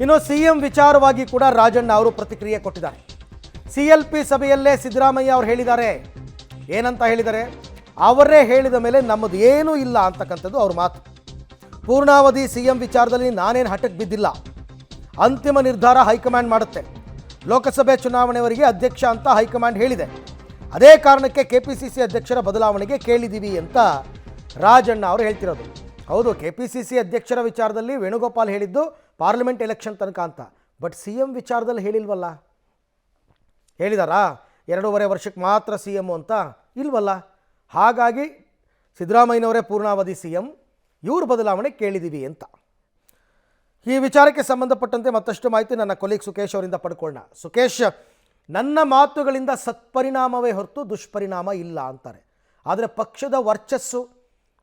ಇನ್ನು ಸಿಎಂ ವಿಚಾರವಾಗಿ ಕೂಡ ರಾಜಣ್ಣ ಅವರು ಪ್ರತಿಕ್ರಿಯೆ ಕೊಟ್ಟಿದ್ದಾರೆ. CLP ಸಭೆಯಲ್ಲೇ ಸಿದ್ದರಾಮಯ್ಯ ಅವರು ಹೇಳಿದ್ದಾರೆ. ಏನಂತ ಹೇಳಿದ್ದಾರೆ? ಅವರೇ ಹೇಳಿದ ಮೇಲೆ ನಮ್ಮದು ಏನೂ ಇಲ್ಲ ಅಂತಕ್ಕಂಥದ್ದು ಅವ್ರ ಮಾತು. ಪೂರ್ಣಾವಧಿ CM ವಿಚಾರದಲ್ಲಿ ನಾನೇನು ಹಠಕ್ಕೆ ಬಿದ್ದಿಲ್ಲ. ಅಂತಿಮ ನಿರ್ಧಾರ ಹೈಕಮಾಂಡ್ ಮಾಡುತ್ತೆ. ಲೋಕಸಭೆ ಚುನಾವಣೆಯವರೆಗೆ ಅಧ್ಯಕ್ಷ ಅಂತ ಹೈಕಮಾಂಡ್ ಹೇಳಿದೆ. ಅದೇ ಕಾರಣಕ್ಕೆ KPCC ಅಧ್ಯಕ್ಷರ ಬದಲಾವಣೆಗೆ ಕೇಳಿದ್ದೀವಿ ಅಂತ ರಾಜಣ್ಣ ಅವರು ಹೇಳ್ತಿರೋದು. ಹೌದು, KPCC ಅಧ್ಯಕ್ಷರ ವಿಚಾರದಲ್ಲಿ ವೇಣುಗೋಪಾಲ್ ಹೇಳಿದ್ದು ಪಾರ್ಲಿಮೆಂಟ್ ಎಲೆಕ್ಷನ್ ತನಕ ಅಂತ. ಬಟ್ CM ವಿಚಾರದಲ್ಲಿ ಹೇಳಿಲ್ವಲ್ಲ. ಹೇಳಿದಾರಾ 2.5 ವರ್ಷಕ್ಕೆ ಮಾತ್ರ CM ಅಂತ? ಇಲ್ವಲ್ಲ. ಹಾಗಾಗಿ ಸಿದ್ದರಾಮಯ್ಯನವರೇ ಪೂರ್ಣಾವಧಿ CM, ಇವ್ರ ಬದಲಾವಣೆ ಕೇಳಿದ್ದೀವಿ ಅಂತ. ಈ ವಿಚಾರಕ್ಕೆ ಸಂಬಂಧಪಟ್ಟಂತೆ ಮತ್ತಷ್ಟು ಮಾಹಿತಿ ನನ್ನ ಕೊಲೀಗ್ ಸುಖೇಶ್ ಅವರಿಂದ ಪಡ್ಕೊಳ್ಳೋಣ. ಸುಖೇಶ್, ನನ್ನ ಮಾತುಗಳಿಂದ ಸತ್ಪರಿಣಾಮವೇ ಹೊರತು ದುಷ್ಪರಿಣಾಮ ಇಲ್ಲ ಅಂತಾರೆ. ಆದರೆ ಪಕ್ಷದ ವರ್ಚಸ್ಸು,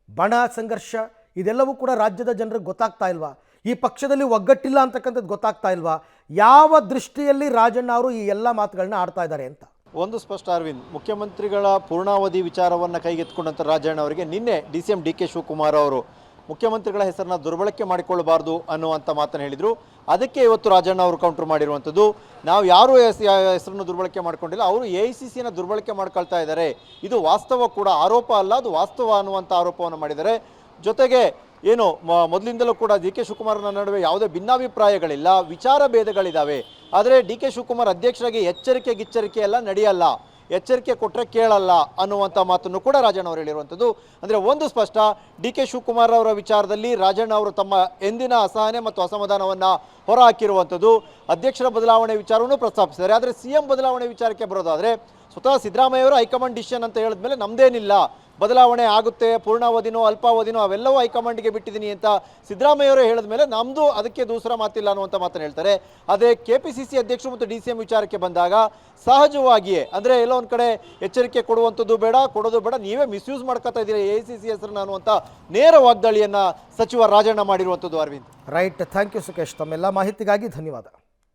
ಬಣ ಸಂಘರ್ಷ ಇದೆಲ್ಲವೂ ಕೂಡ ರಾಜ್ಯದ ಜನರಿಗೆ ಗೊತ್ತಾಗ್ತಾ ಇಲ್ವಾ? ಈ ಪಕ್ಷದಲ್ಲಿ ಒಗ್ಗಟ್ಟಿಲ್ಲ ಅಂತಕ್ಕಂಥದ್ದು ಗೊತ್ತಾಗ್ತಾ ಇಲ್ವಾ? ಯಾವ ದೃಷ್ಟಿಯಲ್ಲಿ ರಾಜಣ್ಣ ಅವರು ಈ ಎಲ್ಲ ಮಾತುಗಳನ್ನ ಆಡ್ತಾ ಇದ್ದಾರೆ ಅಂತ? ಒಂದು ಸ್ಪಷ್ಟ ಅರವಿಂದ್, ಮುಖ್ಯಮಂತ್ರಿಗಳ ಪೂರ್ಣಾವಧಿ ವಿಚಾರವನ್ನು ಕೈಗೆತ್ತಿಕೊಂಡಂಥ ರಾಜಣ್ಣ ಅವರಿಗೆ ನಿನ್ನೆ DCM DK ಶಿವಕುಮಾರ್ ಅವರು ಮುಖ್ಯಮಂತ್ರಿಗಳ ಹೆಸರನ್ನ ದುರ್ಬಳಕೆ ಮಾಡಿಕೊಳ್ಳಬಾರ್ದು ಅನ್ನುವಂಥ ಮಾತನ್ನು ಹೇಳಿದರು. ಅದಕ್ಕೆ ಇವತ್ತು ರಾಜಣ್ಣ ಅವರು ಕೌಂಟರ್ ಮಾಡಿರುವಂಥದ್ದು, ನಾವು ಯಾರೂ ಹೆಸರನ್ನು ದುರ್ಬಳಕೆ ಮಾಡ್ಕೊಂಡಿಲ್ಲ, ಅವರು AICCನ ದುರ್ಬಳಕೆ ಮಾಡ್ಕೊಳ್ತಾ ಇದ್ದಾರೆ. ಇದು ವಾಸ್ತವ ಕೂಡ, ಆರೋಪ ಅಲ್ಲ, ಅದು ವಾಸ್ತವ ಅನ್ನುವಂಥ ಆರೋಪವನ್ನು ಮಾಡಿದ್ದಾರೆ. ಜೊತೆಗೆ ಏನು ಮೊದಲಿಂದಲೂ ಕೂಡ DK ಶಿವಕುಮಾರ್ನ ನಡುವೆ ಯಾವುದೇ ಭಿನ್ನಾಭಿಪ್ರಾಯಗಳಿಲ್ಲ, ವಿಚಾರ ಭೇದಗಳಿದ್ದಾವೆ. ಆದರೆ DK ಶಿವಕುಮಾರ್ ಅಧ್ಯಕ್ಷರಾಗಿ ಎಚ್ಚರಿಕೆ ಎಲ್ಲ ನಡೆಯಲ್ಲ, ಎಚ್ಚರಿಕೆ ಕೊಟ್ಟರೆ ಕೇಳಲ್ಲ ಅನ್ನುವಂಥ ಮಾತನ್ನು ಕೂಡ ರಾಜಣ್ಣ ಅವರು ಹೇಳಿರುವಂಥದ್ದು. ಅಂದರೆ ಒಂದು ಸ್ಪಷ್ಟ, DK ಶಿವಕುಮಾರ್ ಅವರ ವಿಚಾರದಲ್ಲಿ ರಾಜಣ್ಣ ಅವರು ತಮ್ಮ ಎಂದಿನ ಅಸಹನೆ ಮತ್ತು ಅಸಮಾಧಾನವನ್ನು ಹೊರಹಾಕಿರುವಂಥದ್ದು. ಅಧ್ಯಕ್ಷರ ಬದಲಾವಣೆ ವಿಚಾರವನ್ನು ಪ್ರಸ್ತಾಪಿಸಿದ್ದಾರೆ. ಆದರೆ CM ಬದಲಾವಣೆ ವಿಚಾರಕ್ಕೆ ಬರೋದಾದರೆ ಸ್ವತಃ ಸಿದ್ದರಾಮಯ್ಯ ಅವರು ಹೈಕಮಾಂಡ್ ಡಿಸಿಷನ್ ಅಂತ ಹೇಳಿದ್ಮೇಲೆ ನಮ್ಮದೇನಿಲ್ಲ, ಬದಲಾವಣೆ ಆಗುತ್ತೆ, ಪೂರ್ಣಾವಧಿನೋ ಅಲ್ಪಾವಧಿನೋ ಅವೆಲ್ಲವೂ ಹೈಕಮಾಂಡ್ಗೆ ಬಿಟ್ಟಿದ್ದೀನಿ ಅಂತ ಸಿದ್ದರಾಮಯ್ಯವರೇ ಹೇಳಿದ ಮೇಲೆ ನಮ್ಮದು ಅದಕ್ಕೆ ದೂಸರ ಮಾತಿಲ್ಲ ಅನ್ನುವಂಥ ಮಾತನ್ನು ಹೇಳ್ತಾರೆ. ಅದೇ KPCC ಅಧ್ಯಕ್ಷರು ಮತ್ತು DCM ವಿಚಾರಕ್ಕೆ ಬಂದಾಗ ಸಹಜವಾಗಿಯೇ ಅಂದರೆ ಎಲ್ಲೋ ಒಂದು ಕಡೆ ಎಚ್ಚರಿಕೆ ಕೊಡುವಂಥದ್ದು ಬೇಡ, ಕೊಡೋದು ಬೇಡ, ನೀವೇ ಮಿಸ್ಯೂಸ್ ಮಾಡ್ಕೊತಾ ಇದ್ದೀರಿ AICC ಹೆಸರನ್ನ ಅನ್ನುವಂಥ ನೇರ ವಾಗ್ದಾಳಿಯನ್ನು ಸಚಿವ ರಾಜಣ್ಣ ಮಾಡಿರುವಂಥದ್ದು. Arvind, right, thank you Sukhesh. ತಮ್ಮೆಲ್ಲ ಮಾಹಿತಿಗಾಗಿ ಧನ್ಯವಾದ.